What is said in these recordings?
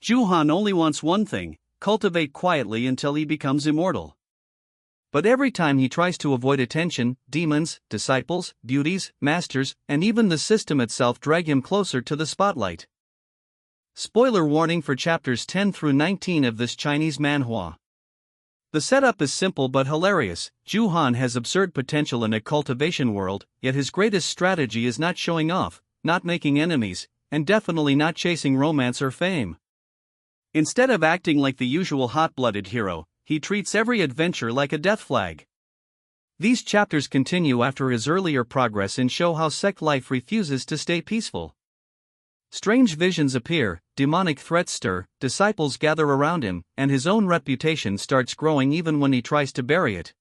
Zhou only wants one thing: cultivate quietly until he becomes immortal. But every time he tries to avoid attention, demons, disciples, beauties, masters, and even the system itself drag him closer to the spotlight. Spoiler warning for chapters 10 through 19 of this Chinese manhwa. The setup is simple but hilarious. Zhou has absurd potential in a cultivation world, yet his greatest strategy is not showing off, not making enemies, and definitely not chasing romance or fame. Instead of acting like the usual hot-blooded hero, he treats every adventure like a death flag. These chapters continue after his earlier progress and show how Sect life refuses to stay peaceful. Strange visions appear, demonic threats stir, disciples gather around him, and his own reputation starts growing even when he tries to bury it.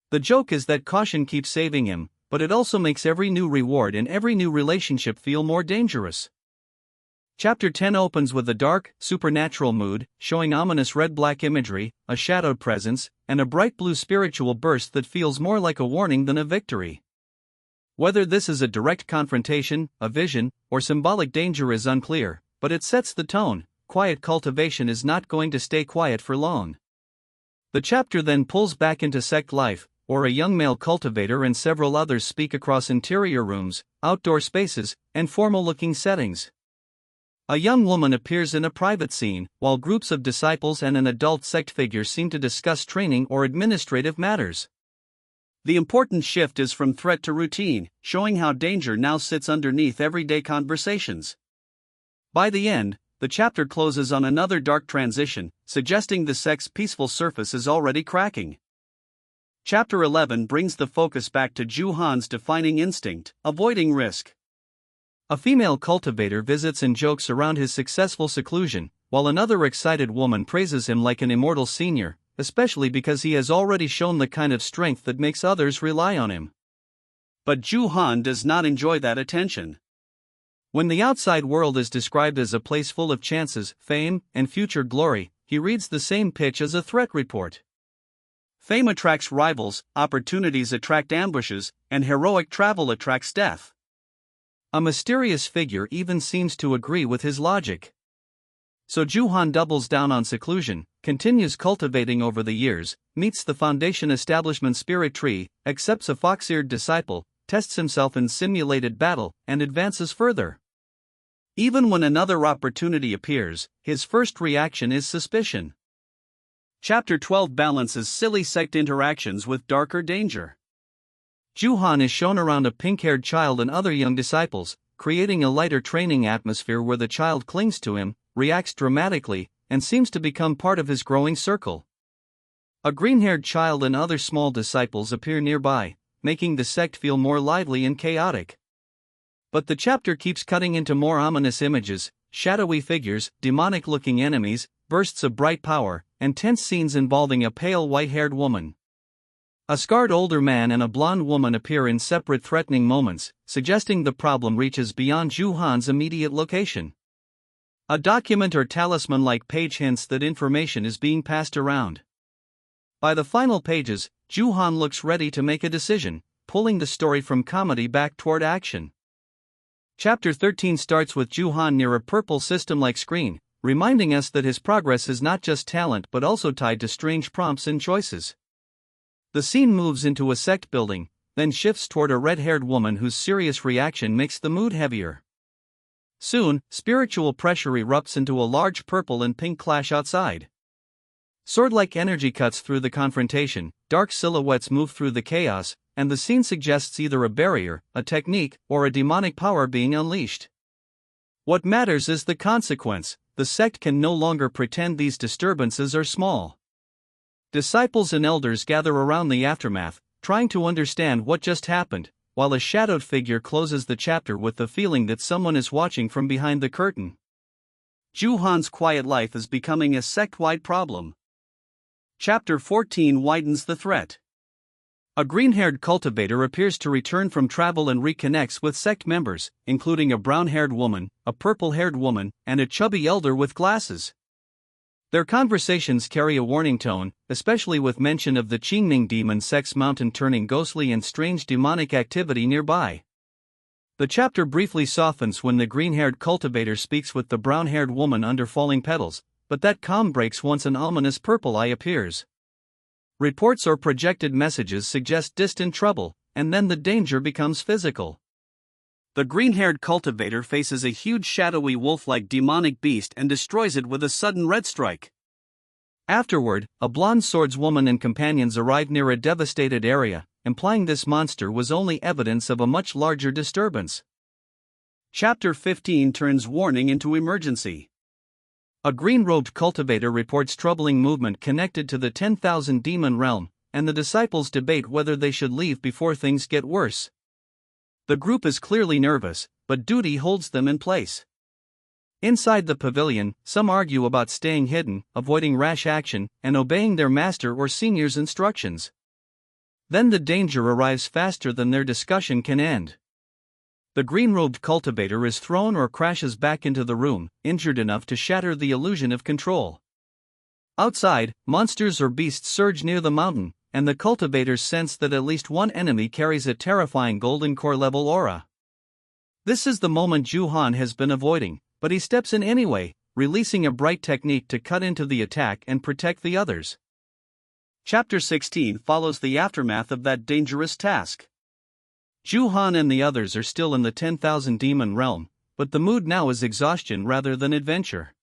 The joke is that caution keeps saving him, but it also makes every new reward and every new relationship feel more dangerous. Chapter 10 opens with a dark, supernatural mood, showing ominous red-black imagery, a shadowed presence, and a bright blue spiritual burst that feels more like a warning than a victory. Whether this is a direct confrontation, a vision, or symbolic danger is unclear, but it sets the tone. Quiet cultivation is not going to stay quiet for long. The chapter then pulls back into Sect life, where a young male cultivator and several others speak across interior rooms, outdoor spaces, and formal-looking settings. A young woman appears in a private scene, while groups of disciples and an adult Sect figure seem to discuss training or administrative matters. The important shift is from threat to routine, showing how danger now sits underneath everyday conversations. By the end, the chapter closes on another dark transition, suggesting the Sect's peaceful surface is already cracking. Chapter 11 brings the focus back to Zhou defining instinct: avoiding risk. A female cultivator visits and jokes around his successful seclusion, while another excited woman praises him like an immortal senior, especially because he has already shown the kind of strength that makes others rely on him. But Zhou does not enjoy that attention. When the outside world is described as a place full of chances, fame, and future glory, he reads the same pitch as a threat report. Fame attracts rivals, opportunities attract ambushes, and heroic travel attracts death. A mysterious figure even seems to agree with his logic. So Zhou doubles down on seclusion, continues cultivating over the years, meets the Foundation establishment spirit tree, accepts a fox-eared disciple, tests himself in simulated battle, and advances further. Even when another opportunity appears, his first reaction is suspicion. Chapter 12 balances silly Sect interactions with darker danger. Zhou is shown around a pink-haired child and other young disciples, creating a lighter training atmosphere where the child clings to him, reacts dramatically, and seems to become part of his growing circle. A green-haired child and other small disciples appear nearby, making the Sect feel more lively and chaotic. But the chapter keeps cutting into more ominous images, shadowy figures, demonic-looking enemies, bursts of bright power, and tense scenes involving a pale white-haired woman. A scarred older man and a blonde woman appear in separate threatening moments, suggesting the problem reaches beyond Zhou immediate location. A document or talisman-like page hints that information is being passed around. By the final pages, Zhou looks ready to make a decision, pulling the story from comedy back toward action. Chapter 13 starts with Zhou near a purple system-like screen, reminding us that his progress is not just talent but also tied to strange prompts and choices. The scene moves into a Sect building, then shifts toward a red-haired woman whose serious reaction makes the mood heavier. Soon, spiritual pressure erupts into a large purple and pink clash outside. Sword-like energy cuts through the confrontation, dark silhouettes move through the chaos, and the scene suggests either a barrier, a technique, or a demonic power being unleashed. What matters is the consequence. The Sect can no longer pretend these disturbances are small. Disciples and elders gather around the aftermath, trying to understand what just happened, while a shadowed figure closes the chapter with the feeling that someone is watching from behind the curtain. Zhou quiet life is becoming a Sect-wide problem. Chapter 14 widens the threat. A green-haired cultivator appears to return from travel and reconnects with Sect members, including a brown-haired woman, a purple-haired woman, and a chubby elder with glasses. Their conversations carry a warning tone, especially with mention of the Qingming demon Sect's mountain turning ghostly and strange demonic activity nearby. The chapter briefly softens when the green-haired cultivator speaks with the brown-haired woman under falling petals, but that calm breaks once an ominous purple eye appears. Reports or projected messages suggest distant trouble, and then the danger becomes physical. The green-haired cultivator faces a huge shadowy wolf-like demonic beast and destroys it with a sudden red strike. Afterward, a blonde swordswoman and companions arrive near a devastated area, implying this monster was only evidence of a much larger disturbance. Chapter 15 turns warning into emergency. A green-robed cultivator reports troubling movement connected to the 10,000 demon realm, and the disciples debate whether they should leave before things get worse. The group is clearly nervous, but duty holds them in place. Inside the pavilion, some argue about staying hidden, avoiding rash action, and obeying their master or senior's instructions. Then the danger arrives faster than their discussion can end. The green-robed cultivator is thrown or crashes back into the room, injured enough to shatter the illusion of control. Outside, monsters or beasts surge near the mountain, and the cultivators sense that at least one enemy carries a terrifying golden core-level aura. This is the moment Zhou Han has been avoiding, but he steps in anyway, releasing a bright technique to cut into the attack and protect the others. Chapter 16 follows the aftermath of that dangerous task. Zhou Han and the others are still in the 10,000 demon realm, but the mood now is exhaustion rather than adventure.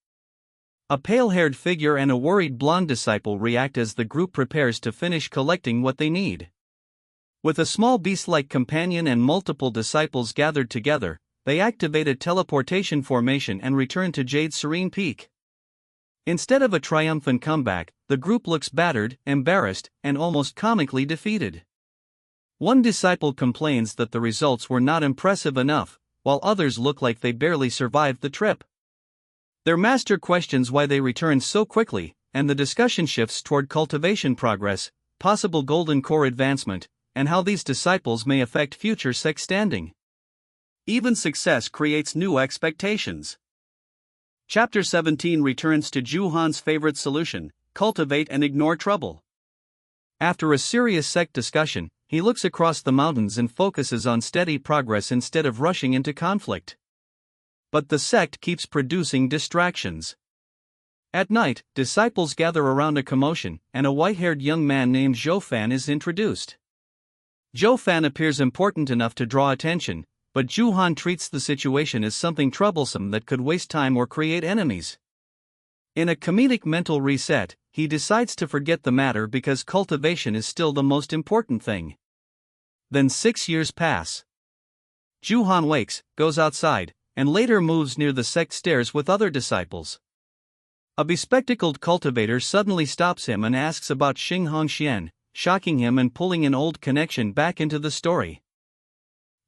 A pale-haired figure and a worried blonde disciple react as the group prepares to finish collecting what they need. With a small beast-like companion and multiple disciples gathered together, they activate a teleportation formation and return to Jade's serene peak. Instead of a triumphant comeback, the group looks battered, embarrassed, and almost comically defeated. One disciple complains that the results were not impressive enough, while others look like they barely survived the trip. Their master questions why they returned so quickly, and the discussion shifts toward cultivation progress, possible golden core advancement, and how these disciples may affect future Sect standing. Even success creates new expectations. Chapter 17 returns to Zhou Han's favorite solution: cultivate and ignore trouble. After a serious Sect discussion, he looks across the mountains and focuses on steady progress instead of rushing into conflict. But the Sect keeps producing distractions. At night, disciples gather around a commotion, and a white-haired young man named Zhou is introduced. Zhou appears important enough to draw attention, but Zhou Han treats the situation as something troublesome that could waste time or create enemies. In a comedic mental reset, he decides to forget the matter because cultivation is still the most important thing. Then 6 years pass. Zhou Han wakes, goes outside, and later moves near the Sect stairs with other disciples. A bespectacled cultivator suddenly stops him and asks about Xing Hongxian, shocking him and pulling an old connection back into the story.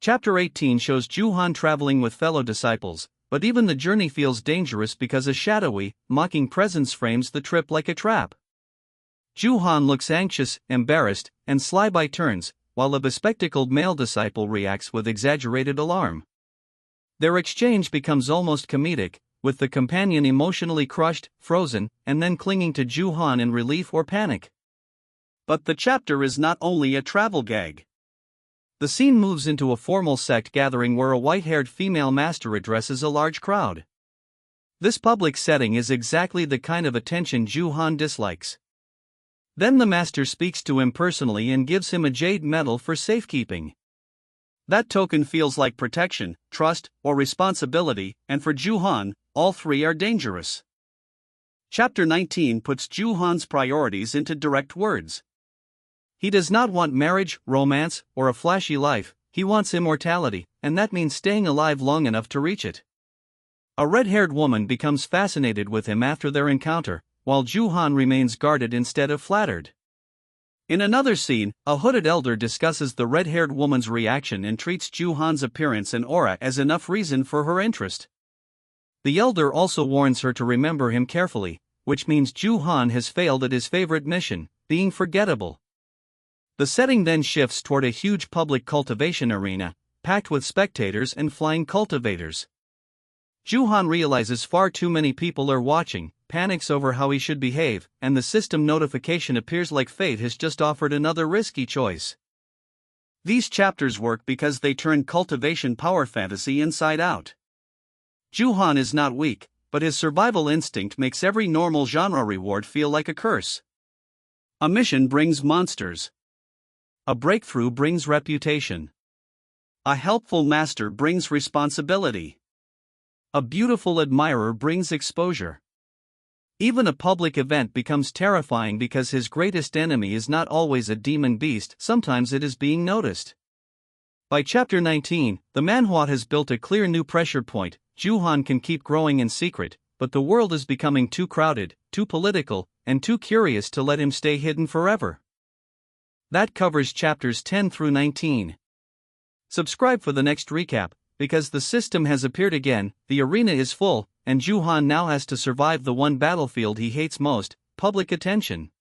Chapter 18 shows Zhou Han traveling with fellow disciples, but even the journey feels dangerous because a shadowy, mocking presence frames the trip like a trap. Zhou Han looks anxious, embarrassed, and sly by turns, while a bespectacled male disciple reacts with exaggerated alarm. Their exchange becomes almost comedic, with the companion emotionally crushed, frozen, and then clinging to Zhou Han in relief or panic. But the chapter is not only a travel gag. The scene moves into a formal Sect gathering where a white-haired female master addresses a large crowd. This public setting is exactly the kind of attention Zhou Han dislikes. Then the master speaks to him personally and gives him a jade medal for safekeeping. That token feels like protection, trust, or responsibility, and for Zhou Han, all three are dangerous. Chapter 19 puts Zhou Han's priorities into direct words. He does not want marriage, romance, or a flashy life. He wants immortality, and that means staying alive long enough to reach it. A red-haired woman becomes fascinated with him after their encounter, while Zhou Han remains guarded instead of flattered. In another scene, a hooded elder discusses the red-haired woman's reaction and treats Zhou Han's appearance and aura as enough reason for her interest. The elder also warns her to remember him carefully, which means Zhou Han has failed at his favorite mission, being forgettable. The setting then shifts toward a huge public cultivation arena, packed with spectators and flying cultivators. Zhou Han realizes far too many people are watching, panics over how he should behave, and the system notification appears like fate has just offered another risky choice. These chapters work because they turn cultivation power fantasy inside out. Zhou is not weak, but his survival instinct makes every normal genre reward feel like a curse. A mission brings monsters. A breakthrough brings reputation. A helpful master brings responsibility. A beautiful admirer brings exposure. Even a public event becomes terrifying because his greatest enemy is not always a demon beast, sometimes it is being noticed. By chapter 19, the manhwa has built a clear new pressure point. Zhou can keep growing in secret, but the world is becoming too crowded, too political, and too curious to let him stay hidden forever. That covers chapters 10 through 19. Subscribe for the next recap, because the system has appeared again, the arena is full, and Zhou now has to survive the one battlefield he hates most, public attention.